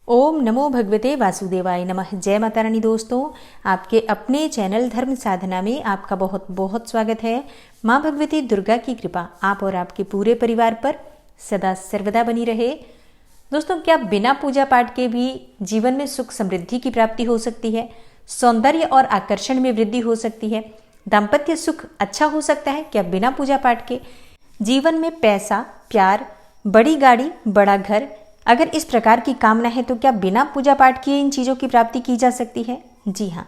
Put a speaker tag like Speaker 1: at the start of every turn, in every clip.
Speaker 1: ओम नमो भगवते वासुदेवाय नमः। जय माता रानी। दोस्तों, आपके अपने चैनल धर्म साधना में आपका बहुत बहुत स्वागत है। माँ भगवती दुर्गा की कृपा आप और आपके पूरे परिवार पर सदा सर्वदा बनी रहे। दोस्तों, क्या बिना पूजा पाठ के भी जीवन में सुख समृद्धि की प्राप्ति हो सकती है? सौंदर्य और आकर्षण में वृद्धि हो सकती है? दाम्पत्य सुख अच्छा हो सकता है क्या बिना पूजा पाठ के? जीवन में पैसा, प्यार, बड़ी गाड़ी, बड़ा घर, अगर इस प्रकार की कामना है तो क्या बिना पूजा पाठ किए इन चीज़ों की प्राप्ति की जा सकती है? जी हाँ,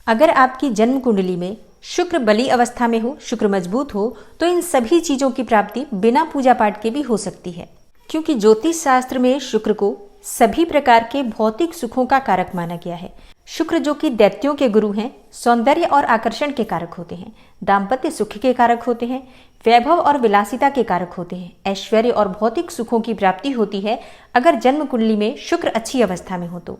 Speaker 1: अगर आपकी जन्म कुंडली में शुक्र बली अवस्था में हो, शुक्र मजबूत हो, तो इन सभी चीज़ों की प्राप्ति बिना पूजा पाठ के भी हो सकती है। क्योंकि ज्योतिष शास्त्र में शुक्र को सभी प्रकार के भौतिक सुखों का कारक माना गया है। शुक्र जो कि दैत्यों के गुरु हैं, सौंदर्य और आकर्षण के कारक होते हैं, दाम्पत्य सुख के कारक होते हैं, वैभव और विलासिता के कारक होते हैं, ऐश्वर्य और भौतिक सुखों की प्राप्ति होती है अगर जन्म कुंडली में शुक्र अच्छी अवस्था में हो तो।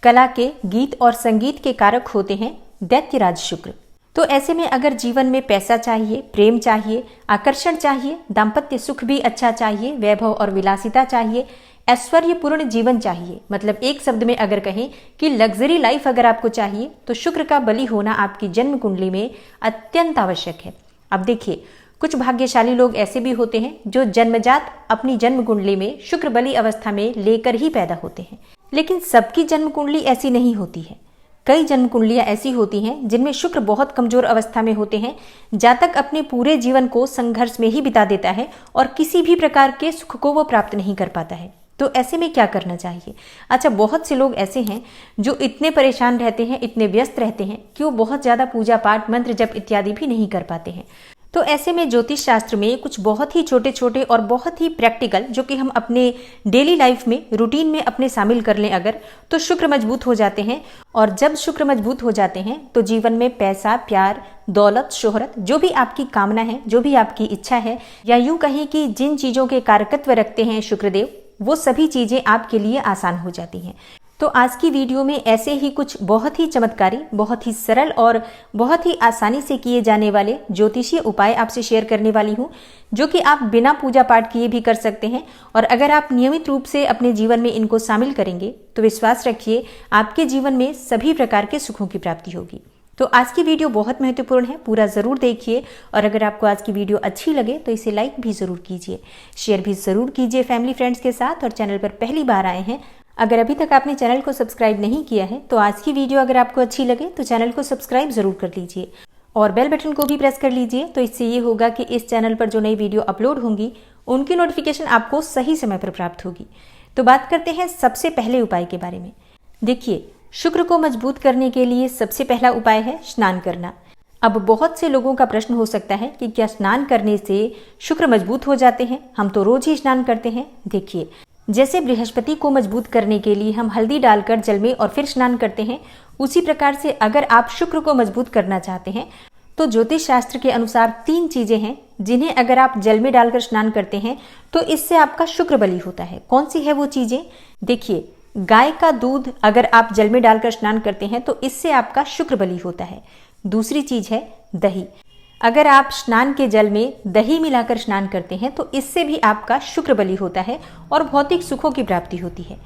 Speaker 1: कला के, गीत और संगीत के कारक होते हैं दैत्यराज शुक्र। तो ऐसे में अगर जीवन में पैसा चाहिए, प्रेम चाहिए, आकर्षण चाहिए, दाम्पत्य सुख भी अच्छा चाहिए, वैभव और विलासिता चाहिए, ऐश्वर्यपूर्ण जीवन चाहिए, मतलब एक शब्द में अगर कहें कि लग्जरी लाइफ अगर आपको चाहिए, तो शुक्र का बली होना आपकी जन्म कुंडली में अत्यंत आवश्यक है। अब देखिए, कुछ भाग्यशाली लोग ऐसे भी होते हैं जो जन्मजात अपनी जन्म कुंडली में शुक्र बली अवस्था में लेकर ही पैदा होते हैं, लेकिन सबकी जन्म कुंडली ऐसी नहीं होती है। कई जन्म कुंडलियां ऐसी होती हैं जिनमें शुक्र बहुत कमजोर अवस्था में होते हैं, जातक अपने पूरे जीवन को संघर्ष में ही बिता देता है और किसी भी प्रकार के सुख को वो प्राप्त नहीं कर पाता है। तो ऐसे में क्या करना चाहिए? अच्छा, बहुत से लोग ऐसे हैं जो इतने परेशान रहते हैं, इतने व्यस्त रहते हैं कि वो बहुत ज्यादा पूजा पाठ, मंत्र जप इत्यादि भी नहीं कर पाते हैं। तो ऐसे में ज्योतिष शास्त्र में कुछ बहुत ही छोटे छोटे और बहुत ही प्रैक्टिकल, जो कि हम अपने डेली लाइफ में, रूटीन में अपने शामिल कर लें अगर, तो शुक्र मजबूत हो जाते हैं। और जब शुक्र मजबूत हो जाते हैं तो जीवन में पैसा, प्यार, दौलत, शोहरत, जो भी आपकी कामना है, जो भी आपकी इच्छा है, या यूं कहें कि जिन चीजों के कारकत्व रखते हैं शुक्रदेव, वो सभी चीजें आपके लिए आसान हो जाती हैं। तो आज की वीडियो में ऐसे ही कुछ बहुत ही चमत्कारी, बहुत ही सरल और बहुत ही आसानी से किए जाने वाले ज्योतिषीय उपाय आपसे शेयर करने वाली हूँ, जो कि आप बिना पूजा पाठ किए भी कर सकते हैं। और अगर आप नियमित रूप से अपने जीवन में इनको शामिल करेंगे तो विश्वास रखिए आपके जीवन में सभी प्रकार के सुखों की प्राप्ति होगी। तो आज की वीडियो बहुत महत्वपूर्ण है, पूरा जरूर देखिए। और अगर आपको आज की वीडियो अच्छी लगे तो इसे लाइक भी जरूर कीजिए, शेयर भी जरूर कीजिए फैमिली फ्रेंड्स के साथ। और चैनल पर पहली बार आए हैं, अगर अभी तक आपने चैनल को सब्सक्राइब नहीं किया है, तो आज की वीडियो अगर आपको अच्छी लगे तो चैनल को सब्सक्राइब जरूर कर लीजिए और बेल बटन को भी प्रेस कर लीजिए। तो इससे ये होगा कि इस चैनल पर जो नई वीडियो अपलोड होंगी उनकी नोटिफिकेशन आपको सही समय पर प्राप्त होगी। तो बात करते हैं सबसे पहले उपाय के बारे में। देखिए, शुक्र को मजबूत करने के लिए सबसे पहला उपाय है स्नान करना। अब बहुत से लोगों का प्रश्न हो सकता है कि क्या स्नान करने से शुक्र मजबूत हो जाते हैं? हम तो रोज ही स्नान करते हैं। देखिए, जैसे बृहस्पति को मजबूत करने के लिए हम हल्दी डालकर जल में और फिर स्नान करते हैं, उसी प्रकार से अगर आप शुक्र को मजबूत करना चाहते हैं तो ज्योतिष शास्त्र के अनुसार 3 चीजें हैं जिन्हें अगर आप जल में डालकर स्नान करते हैं तो इससे आपका शुक्र बली होता है। कौन सी है वो चीजें? देखिए, गाय का दूध अगर आप जल में डालकर स्नान करते हैं तो इससे आपका शुक्र बली होता है। दूसरी चीज है दही। अगर आप स्नान के जल में दही मिलाकर स्नान करते हैं तो इससे भी आपका शुक्र बली होता है और भौतिक सुखों की प्राप्ति होती है।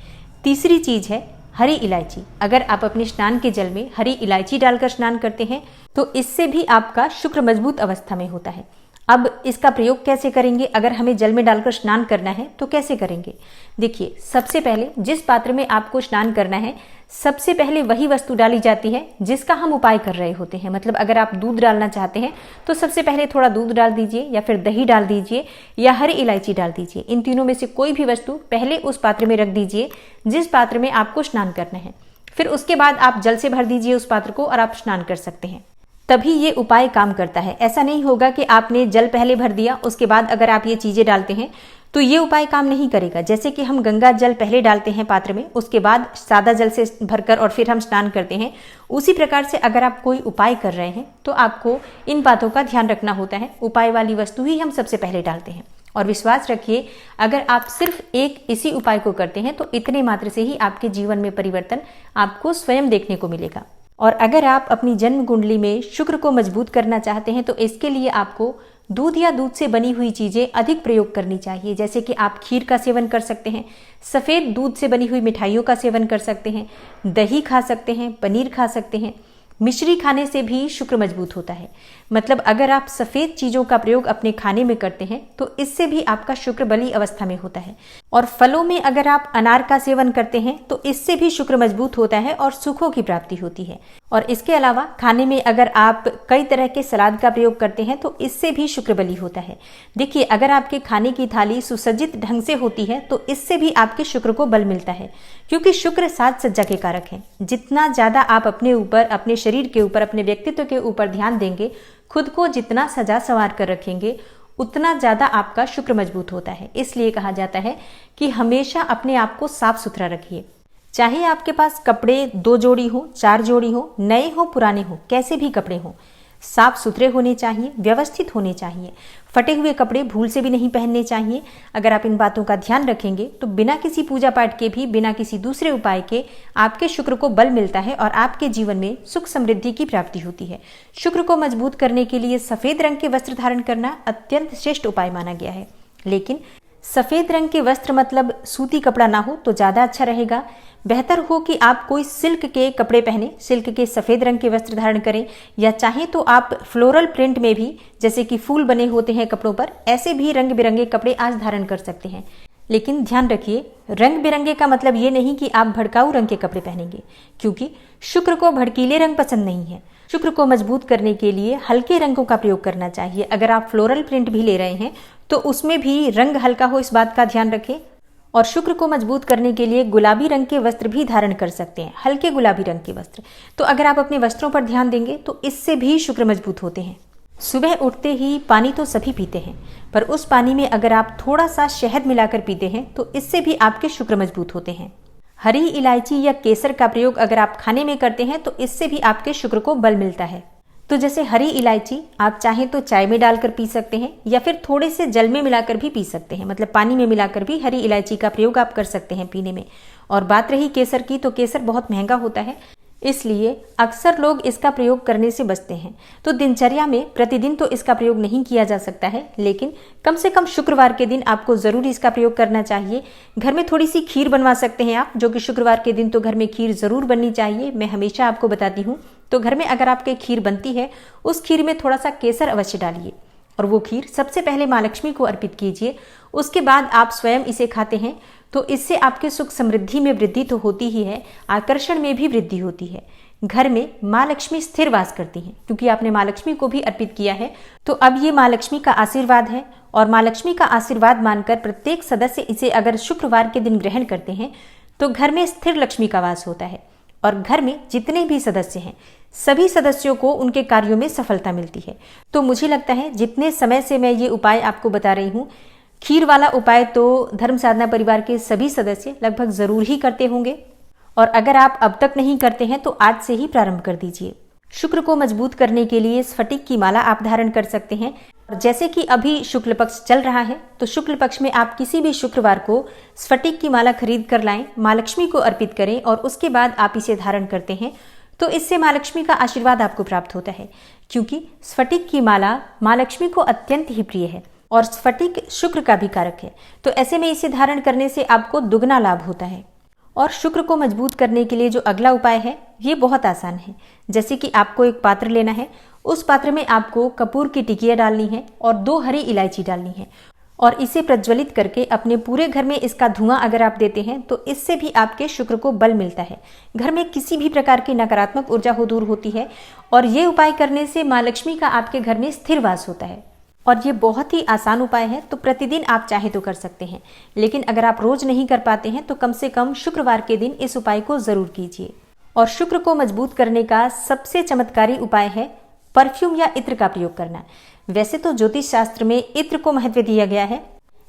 Speaker 1: तीसरी चीज है हरी इलायची। अगर आप अपने स्नान के जल में हरी इलायची डालकर स्नान करते हैं तो इससे भी आपका शुक्र मजबूत अवस्था में होता है। अब इसका प्रयोग कैसे करेंगे? अगर हमें जल में डालकर स्नान करना है तो कैसे करेंगे? देखिए, सबसे पहले जिस पात्र में आपको स्नान करना है, सबसे पहले वही वस्तु डाली जाती है जिसका हम उपाय कर रहे होते हैं। मतलब अगर आप दूध डालना चाहते हैं तो सबसे पहले थोड़ा दूध डाल दीजिए, या फिर दही डाल दीजिए, या हरी इलायची डाल दीजिए। इन तीनों में से कोई भी वस्तु पहले उस पात्र में रख दीजिए जिस पात्र में आपको स्नान करना है। फिर उसके बाद आप जल से भर दीजिए उस पात्र को और आप स्नान कर सकते हैं। तभी ये उपाय काम करता है। ऐसा नहीं होगा कि आपने जल पहले भर दिया, उसके बाद अगर आप ये चीजें डालते हैं तो ये उपाय काम नहीं करेगा। जैसे कि हम गंगा जल पहले डालते हैं पात्र में, उसके बाद सादा जल से भरकर और फिर हम स्नान करते हैं, उसी प्रकार से अगर आप कोई उपाय कर रहे हैं तो आपको इन बातों का ध्यान रखना होता है। उपाय वाली वस्तु ही हम सबसे पहले डालते हैं। और विश्वास रखिए, अगर आप सिर्फ एक इसी उपाय को करते हैं तो इतने मात्र से ही आपके जीवन में परिवर्तन आपको स्वयं देखने को मिलेगा। और अगर आप अपनी जन्म कुंडली में शुक्र को मजबूत करना चाहते हैं तो इसके लिए आपको दूध या दूध से बनी हुई चीज़ें अधिक प्रयोग करनी चाहिए। जैसे कि आप खीर का सेवन कर सकते हैं, सफ़ेद दूध से बनी हुई मिठाइयों का सेवन कर सकते हैं, दही खा सकते हैं, पनीर खा सकते हैं। मिश्री खाने से भी शुक्र मजबूत होता है। मतलब अगर आप सफ़ेद चीज़ों का प्रयोग अपने खाने में करते हैं तो इससे भी आपका शुक्र बली अवस्था में होता है। और फलों में अगर आप अनार का सेवन करते हैं तो इससे भी शुक्र मजबूत होता है और सुखों की प्राप्ति होती है। और इसके अलावा खाने में अगर आप कई तरह के सलाद का प्रयोग करते हैं तो इससे भी शुक्र बली होता है। देखिए, अगर आपके खाने की थाली सुसज्जित ढंग से होती है तो इससे भी आपके शुक्र को बल मिलता है, क्योंकि शुक्र साज सज्जा के कारक है। जितना ज्यादा आप अपने ऊपर, अपने शरीर के ऊपर, अपने व्यक्तित्व के ऊपर ध्यान देंगे, खुद को जितना सजा संवार कर रखेंगे, उतना ज्यादा आपका शुक्र मजबूत होता है। इसलिए कहा जाता है कि हमेशा अपने आप को साफ सुथरा रखिए। चाहे आपके पास कपड़े 2 जोड़ी हो, 4 जोड़ी हो, नए हो, पुराने हो, कैसे भी कपड़े हो, साफ सुथरे होने चाहिए, व्यवस्थित होने चाहिए। फटे हुए कपड़े भूल से भी नहीं पहनने चाहिए। अगर आप इन बातों का ध्यान रखेंगे तो बिना किसी पूजा पाठ के भी, बिना किसी दूसरे उपाय के आपके शुक्र को बल मिलता है और आपके जीवन में सुख समृद्धि की प्राप्ति होती है। शुक्र को मजबूत करने के लिए सफेद रंग के वस्त्र धारण करना अत्यंत श्रेष्ठ उपाय माना गया है। लेकिन सफेद रंग के वस्त्र मतलब सूती कपड़ा ना हो तो ज्यादा अच्छा रहेगा। बेहतर हो कि आप कोई सिल्क के कपड़े पहने, सिल्क के सफेद रंग के वस्त्र धारण करें, या चाहे तो आप फ्लोरल प्रिंट में भी, जैसे कि फूल बने होते हैं कपड़ों पर, ऐसे भी रंग बिरंगे कपड़े आज धारण कर सकते हैं। लेकिन ध्यान रखिए, रंग बिरंगे का मतलब ये नहीं कि आप भड़काऊ रंग के कपड़े पहनेंगे, क्योंकि शुक्र को भड़कीले रंग पसंद नहीं है। शुक्र को मजबूत करने के लिए हल्के रंगों का प्रयोग करना चाहिए। अगर आप फ्लोरल प्रिंट भी ले रहे हैं तो उसमें भी रंग हल्का हो, इस बात का ध्यान रखें। और शुक्र को मजबूत करने के लिए गुलाबी रंग के वस्त्र भी धारण कर सकते हैं, हल्के गुलाबी रंग के वस्त्र। तो अगर आप अपने वस्त्रों पर ध्यान देंगे तो इससे भी शुक्र मजबूत होते हैं। सुबह उठते ही पानी तो सभी पीते हैं, पर उस पानी में अगर आप थोड़ा सा शहद मिलाकर पीते हैं तो इससे भी आपके शुक्र मजबूत होते हैं। हरी इलायची या केसर का प्रयोग अगर आप खाने में करते हैं तो इससे भी आपके शुक्र को बल मिलता है। तो जैसे हरी इलायची आप चाहें तो चाय में डालकर पी सकते हैं, या फिर थोड़े से जल में मिलाकर भी पी सकते हैं। मतलब पानी में मिलाकर भी हरी इलायची का प्रयोग आप कर सकते हैं पीने में। और बात रही केसर की, तो केसर बहुत महंगा होता है, इसलिए अक्सर लोग इसका प्रयोग करने से बचते हैं। तो दिनचर्या में प्रतिदिन तो इसका प्रयोग नहीं किया जा सकता है, लेकिन कम से कम शुक्रवार के दिन आपको जरूर इसका प्रयोग करना चाहिए। घर में थोड़ी सी खीर बनवा सकते हैं आप, जो कि शुक्रवार के दिन तो घर में खीर जरूर बननी चाहिए। मैं हमेशा आपको बताती हूँ। तो घर में अगर आपके खीर बनती है, उस खीर में थोड़ा सा केसर अवश्य डालिए और वो खीर सबसे पहले माँ लक्ष्मी को अर्पित कीजिए। उसके बाद आप स्वयं इसे खाते हैं तो इससे आपके सुख समृद्धि में वृद्धि तो होती ही है, आकर्षण में भी वृद्धि होती है। घर में माँ लक्ष्मी स्थिर वास करती हैं, क्योंकि आपने माँ लक्ष्मी को भी अर्पित किया है। तो अब ये माँ लक्ष्मी का आशीर्वाद है, और माँ लक्ष्मी का आशीर्वाद मानकर प्रत्येक सदस्य इसे अगर शुक्रवार के दिन ग्रहण करते हैं तो घर में स्थिर लक्ष्मी का वास होता है। और घर में जितने भी सदस्य हैं, सभी सदस्यों को उनके कार्यों में सफलता मिलती है। तो मुझे लगता है जितने समय से मैं ये उपाय आपको बता रही हूँ, खीर वाला उपाय तो धर्म साधना परिवार के सभी सदस्य लगभग जरूर ही करते होंगे। और अगर आप अब तक नहीं करते हैं तो आज से ही प्रारंभ कर दीजिए। शुक्र को मजबूत करने के लिए स्फटिक की माला आप धारण कर सकते हैं। जैसे कि अभी शुक्ल पक्ष चल रहा है, तो शुक्ल पक्ष में आप किसी भी शुक्रवार को स्फटिक की माला खरीद कर लाएं, माँ लक्ष्मी को अर्पित करें और उसके बाद आप इसे धारण करते हैं तो इससे माँ लक्ष्मी का आशीर्वाद आपको प्राप्त होता है। क्योंकि स्फटिक की माला माँ लक्ष्मी को अत्यंत ही प्रिय है और स्फटिक शुक्र का भी कारक है। तो ऐसे में इसे धारण करने से आपको दुगना लाभ होता है। और शुक्र को मजबूत करने के लिए जो अगला उपाय है, ये बहुत आसान है। जैसे कि आपको एक पात्र लेना है, उस पात्र में आपको कपूर की टिकिया डालनी है और 2 हरी इलायची डालनी है और इसे प्रज्वलित करके अपने पूरे घर में इसका धुआं अगर आप देते हैं तो इससे भी आपके शुक्र को बल मिलता है। घर में किसी भी प्रकार की नकारात्मक ऊर्जा हो दूर होती है और ये उपाय करने से माँ लक्ष्मी का आपके घर में स्थिर वास होता है। और ये बहुत ही आसान उपाय है, तो प्रतिदिन आप चाहे तो कर सकते हैं। लेकिन अगर आप रोज नहीं कर पाते हैं तो कम से कम शुक्रवार के दिन इस उपाय को जरूर कीजिए। और शुक्र को मजबूत करने का सबसे चमत्कारी उपाय है परफ्यूम या इत्र का प्रयोग करना। वैसे तो ज्योतिष शास्त्र में इत्र को महत्व दिया गया है,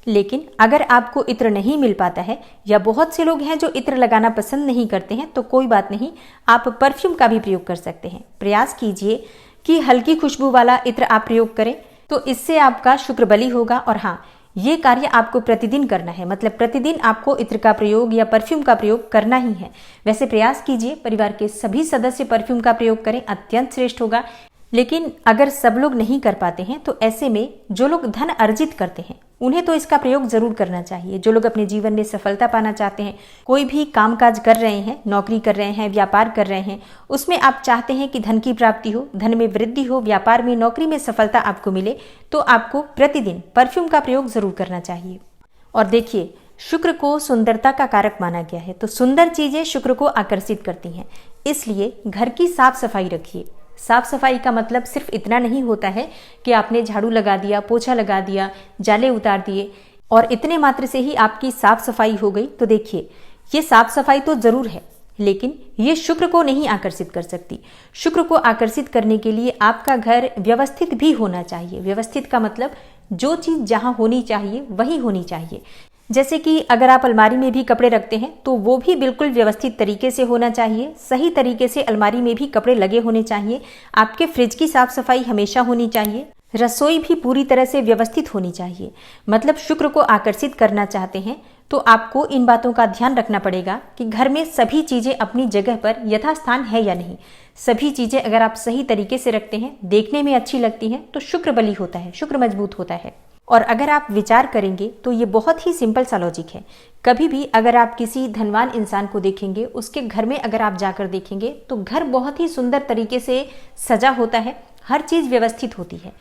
Speaker 1: लेकिन अगर आपको इत्र नहीं मिल पाता है या बहुत से लोग हैं जो इत्र लगाना पसंद नहीं करते हैं, तो कोई बात नहीं, आप परफ्यूम का भी प्रयोग कर सकते हैं। प्रयास कीजिए कि हल्की खुशबू वाला इत्र आप प्रयोग करें, तो इससे आपका शुक्र बली होगा। और हाँ, ये कार्य आपको प्रतिदिन करना है, मतलब प्रतिदिन आपको इत्र का प्रयोग या परफ्यूम का प्रयोग करना ही है। वैसे प्रयास कीजिए परिवार के सभी सदस्य परफ्यूम का प्रयोग करें, अत्यंत श्रेष्ठ होगा। लेकिन अगर सब लोग नहीं कर पाते हैं तो ऐसे में जो लोग धन अर्जित करते हैं उन्हें तो इसका प्रयोग जरूर करना चाहिए। जो लोग अपने जीवन में सफलता पाना चाहते हैं, कोई भी कामकाज कर रहे हैं, नौकरी कर रहे हैं, व्यापार कर रहे हैं, उसमें आप चाहते हैं कि धन की प्राप्ति हो, धन में वृद्धि हो, व्यापार में, नौकरी में सफलता आपको मिले, तो आपको प्रतिदिन परफ्यूम का प्रयोग जरूर करना चाहिए। और देखिए, शुक्र को सुंदरता का कारक माना गया है, तो सुंदर चीजें शुक्र को आकर्षित करती हैं। इसलिए घर की साफ सफाई रखिए। साफ सफाई का मतलब सिर्फ इतना नहीं होता है कि आपने झाड़ू लगा दिया, पोछा लगा दिया, जाले उतार दिए और इतने मात्र से ही आपकी साफ सफाई हो गई। तो देखिए, ये साफ सफाई तो जरूर है, लेकिन ये शुक्र को नहीं आकर्षित कर सकती। शुक्र को आकर्षित करने के लिए आपका घर व्यवस्थित भी होना चाहिए। व्यवस्थित का मतलब जो चीज जहां होनी चाहिए वही होनी चाहिए। जैसे कि अगर आप अलमारी में भी कपड़े रखते हैं तो वो भी बिल्कुल व्यवस्थित तरीके से होना चाहिए। सही तरीके से अलमारी में भी कपड़े लगे होने चाहिए। आपके फ्रिज की साफ सफाई हमेशा होनी चाहिए। रसोई भी पूरी तरह से व्यवस्थित होनी चाहिए। मतलब शुक्र को आकर्षित करना चाहते हैं तो आपको इन बातों का ध्यान रखना पड़ेगा कि घर में सभी चीजें अपनी जगह पर यथास्थान है या नहीं। सभी चीजें अगर आप सही तरीके से रखते हैं, देखने में अच्छी लगती हैं, तो शुक्र बली होता है, शुक्र मजबूत होता है। और अगर आप विचार करेंगे तो ये बहुत ही सिंपल सा लॉजिक है। कभी भी अगर आप किसी धनवान इंसान को देखेंगे, उसके घर में अगर आप जाकर देखेंगे तो घर बहुत ही सुंदर तरीके से सजा होता है, हर चीज व्यवस्थित होती है।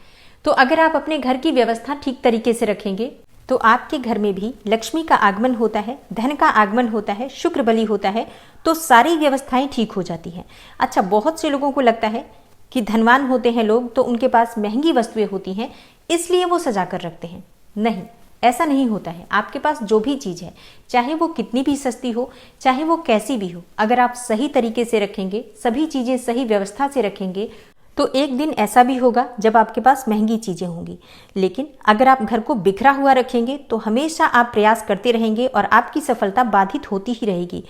Speaker 1: तो अगर आप अपने घर की व्यवस्था ठीक तरीके से रखेंगे तो आपके घर में भी लक्ष्मी का आगमन होता है, धन का आगमन होता है, शुक्र बली होता है, तो सारी व्यवस्थाएं ठीक हो जाती हैं। अच्छा, बहुत से लोगों को लगता है कि धनवान होते हैं लोग तो उनके पास महंगी वस्तुएं होती हैं, इसलिए वो सजा कर रखते हैं। नहीं, ऐसा नहीं होता है। आपके पास जो भी चीज है, चाहे वो कितनी भी सस्ती हो, चाहे वो कैसी भी हो, अगर आप सही तरीके से रखेंगे, सभी चीजें सही व्यवस्था से रखेंगे, तो एक दिन ऐसा भी होगा जब आपके पास महंगी चीजें होंगी। लेकिन अगर आप घर को बिखरा हुआ रखेंगे तो हमेशा आप प्रयास करते रहेंगे और आपकी सफलता बाधित होती ही रहेगी।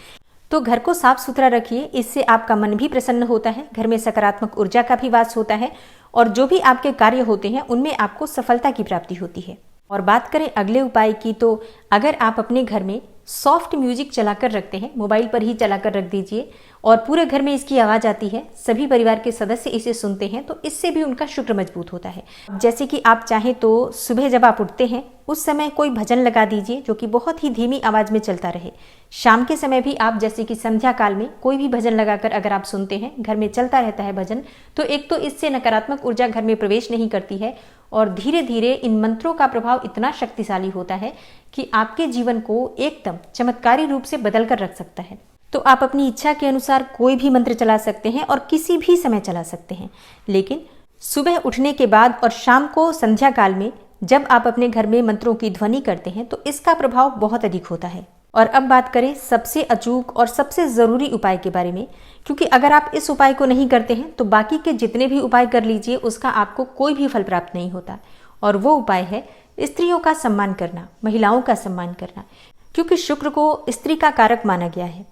Speaker 1: तो घर को साफ सुथरा रखिए, इससे आपका मन भी प्रसन्न होता है, घर में सकारात्मक ऊर्जा का भी वास होता है और जो भी आपके कार्य होते हैं उनमें आपको सफलता की प्राप्ति होती है। और बात करें अगले उपाय की, तो अगर आप अपने घर में सॉफ्ट म्यूजिक चलाकर रखते हैं, मोबाइल पर ही चलाकर रख दीजिए और पूरे घर में इसकी आवाज आती है, सभी परिवार के सदस्य इसे सुनते हैं, तो इससे भी उनका शुक्र मजबूत होता है। जैसे कि आप चाहें तो सुबह जब आप उठते हैं उस समय कोई भजन लगा दीजिए जो कि बहुत ही धीमी आवाज में चलता रहे। शाम के समय भी आप जैसे कि संध्या काल में कोई भी भजन लगाकर अगर आप सुनते हैं, घर में चलता रहता है भजन, तो एक तो इससे नकारात्मक ऊर्जा घर में प्रवेश नहीं करती है और धीरे धीरे इन मंत्रों का प्रभाव इतना शक्तिशाली होता है कि आपके जीवन को एकदम चमत्कारी रूप से बदल कर रख सकता है। तो आप अपनी इच्छा के अनुसार कोई भी मंत्र चला सकते हैं और किसी भी समय चला सकते हैं, लेकिन सुबह उठने के बाद और शाम को संध्या काल में जब आप अपने घर में मंत्रों की ध्वनि करते हैं तो इसका प्रभाव बहुत अधिक होता है। और अब बात करें सबसे अचूक और सबसे जरूरी उपाय के बारे में, क्योंकि अगर आप इस उपाय को नहीं करते हैं तो बाकी के जितने भी उपाय कर लीजिए उसका आपको कोई भी फल प्राप्त नहीं होता। और वो उपाय है स्त्रियों का सम्मान करना, महिलाओं का सम्मान करना, क्योंकि शुक्र को स्त्री का कारक माना गया है।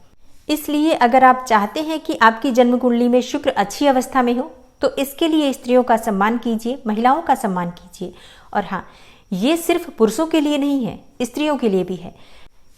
Speaker 1: इसलिए अगर आप चाहते हैं कि आपकी जन्म कुंडली में शुक्र अच्छी अवस्था में हो तो इसके लिए स्त्रियों का सम्मान कीजिए, महिलाओं का सम्मान कीजिए। और हाँ, ये सिर्फ पुरुषों के लिए नहीं है, स्त्रियों के लिए भी है।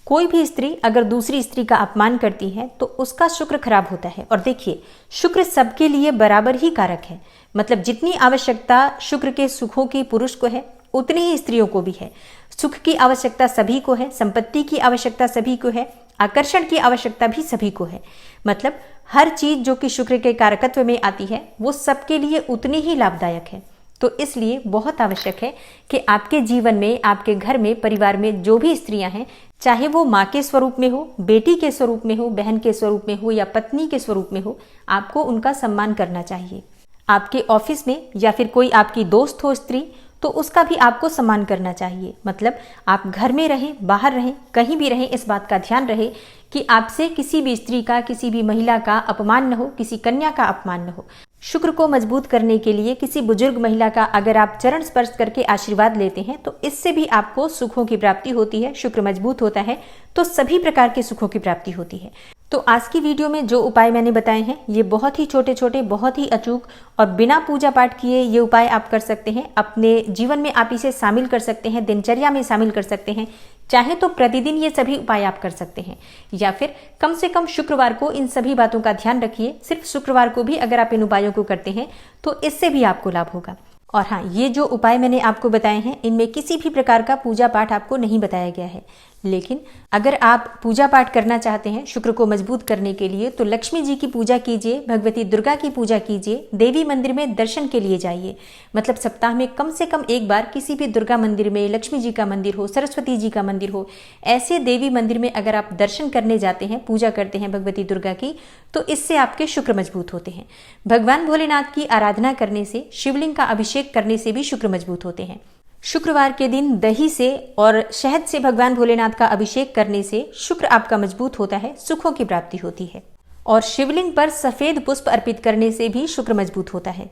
Speaker 1: कोई भी स्त्री अगर दूसरी स्त्री का अपमान करती है तो उसका शुक्र खराब होता है। और देखिए, शुक्र सबके लिए बराबर ही कारक है। मतलब जितनी आवश्यकता शुक्र के सुखों की पुरुष को है उतनी ही स्त्रियों को भी है। सुख की आवश्यकता सभी को है, संपत्ति की आवश्यकता सभी को है, आकर्षण की आवश्यकता भी सभी को है। मतलब हर चीज जो कि शुक्र के कारकत्व में आती है वो सबके लिए उतनी ही लाभदायक है। तो इसलिए बहुत आवश्यक है कि आपके जीवन में, आपके घर में, परिवार में जो भी स्त्रियां हैं, चाहे वो माँ के स्वरूप में हो, बेटी के स्वरूप में हो, बहन के स्वरूप में हो या पत्नी के स्वरूप में हो, आपको उनका सम्मान करना चाहिए। आपके ऑफिस में या फिर कोई आपकी दोस्त हो स्त्री, तो उसका भी आपको सम्मान करना चाहिए। मतलब आप घर में रहें, बाहर रहें, कहीं भी रहें, इस बात का ध्यान रहे कि आपसे किसी भी स्त्री का, किसी भी महिला का अपमान न हो, किसी कन्या का अपमान न हो। शुक्र को मजबूत करने के लिए किसी बुजुर्ग महिला का अगर आप चरण स्पर्श करके आशीर्वाद लेते हैं तो इससे भी आपको सुखों की प्राप्ति होती है। शुक्र मजबूत होता है तो सभी प्रकार के सुखों की प्राप्ति होती है। तो आज की वीडियो में जो उपाय मैंने बताए हैं ये बहुत ही छोटे छोटे, बहुत ही अचूक और बिना पूजा पाठ किए ये उपाय आप कर सकते हैं। अपने जीवन में आप इसे शामिल कर सकते हैं, दिनचर्या में शामिल कर सकते हैं। चाहे तो प्रतिदिन ये सभी उपाय आप कर सकते हैं, या फिर कम से कम शुक्रवार को इन सभी बातों का ध्यान रखिए। सिर्फ शुक्रवार को भी अगर आप इन उपायों को करते हैं तो इससे भी आपको लाभ होगा। और हाँ, ये जो उपाय मैंने आपको बताए हैं इनमें किसी भी प्रकार का पूजा पाठ आपको नहीं बताया गया है। लेकिन अगर आप पूजा पाठ करना चाहते हैं शुक्र को मजबूत करने के लिए तो लक्ष्मी जी की पूजा कीजिए, भगवती दुर्गा की पूजा कीजिए, देवी मंदिर में दर्शन के लिए जाइए। मतलब सप्ताह में कम से कम एक बार किसी भी दुर्गा मंदिर में, लक्ष्मी जी का मंदिर हो, सरस्वती जी का मंदिर हो, ऐसे देवी मंदिर में अगर आप दर्शन करने जाते हैं, पूजा करते हैं भगवती दुर्गा की, तो इससे आपके शुक्र मजबूत होते हैं। भगवान भोलेनाथ की आराधना करने से, शिवलिंग का अभिषेक करने से भी शुक्र मजबूत होते हैं। शुक्रवार के दिन दही से और शहद से भगवान भोलेनाथ का अभिषेक करने से शुक्र आपका मजबूत होता है, सुखों की प्राप्ति होती है। और शिवलिंग पर सफेद पुष्प अर्पित करने से भी शुक्र मजबूत होता है।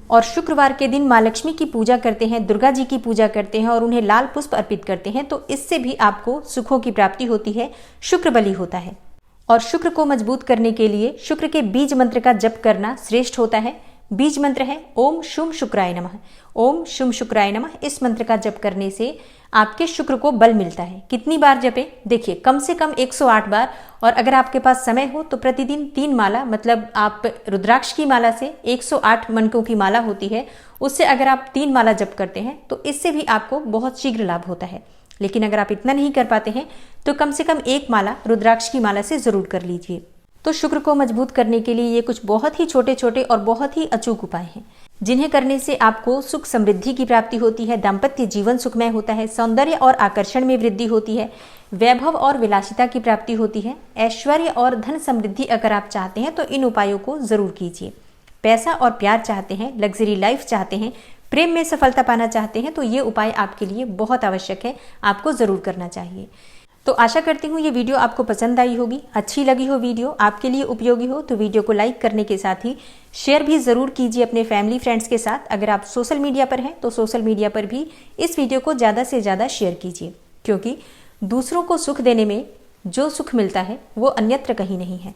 Speaker 1: और शुक्रवार के दिन माँ लक्ष्मी की पूजा करते हैं, दुर्गा जी की पूजा करते हैं और उन्हें लाल पुष्प अर्पित करते हैं तो इससे भी आपको सुखों की प्राप्ति होती है, शुक्र बली होता है। और शुक्र को मजबूत करने के लिए शुक्र के बीज मंत्र का जप करना श्रेष्ठ होता है। बीज मंत्र है ओम शुम शुक्राय नमः। ओम शुम शुक्राय नमः, इस मंत्र का जप करने से आपके शुक्र को बल मिलता है। कितनी बार जपे? देखिए, कम से कम 108 बार। और अगर आपके पास समय हो तो प्रतिदिन 3 माला, मतलब आप रुद्राक्ष की माला से 108 मनकों की माला होती है, उससे अगर आप 3 माला जप करते हैं तो इससे भी आपको बहुत शीघ्र लाभ होता है। लेकिन अगर आप इतना नहीं कर पाते हैं तो कम से कम 1 माला रुद्राक्ष की माला से जरूर कर लीजिए। तो शुक्र को मजबूत करने के लिए ये कुछ बहुत ही छोटे छोटे और बहुत ही अचूक उपाय हैं, जिन्हें करने से आपको सुख समृद्धि की प्राप्ति होती है, दाम्पत्य जीवन सुखमय होता है, सौंदर्य और आकर्षण में वृद्धि होती है, वैभव और विलासिता की प्राप्ति होती है, ऐश्वर्य और धन समृद्धि अगर आप चाहते हैं तो इन उपायों को जरूर कीजिए। पैसा और प्यार चाहते हैं, लग्जरी लाइफ चाहते हैं, प्रेम में सफलता पाना चाहते हैं तो ये उपाय आपके लिए बहुत आवश्यक है, आपको जरूर करना चाहिए। तो आशा करती हूँ ये वीडियो आपको पसंद आई होगी, अच्छी लगी हो, वीडियो आपके लिए उपयोगी हो तो वीडियो को लाइक करने के साथ ही शेयर भी ज़रूर कीजिए अपने फैमिली फ्रेंड्स के साथ। अगर आप सोशल मीडिया पर हैं तो सोशल मीडिया पर भी इस वीडियो को ज़्यादा से ज़्यादा शेयर कीजिए, क्योंकि दूसरों को सुख देने में जो सुख मिलता है वो अन्यत्र कहीं नहीं है।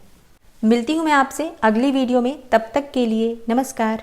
Speaker 1: मिलती हूँ मैं आपसे अगली वीडियो में, तब तक के लिए नमस्कार।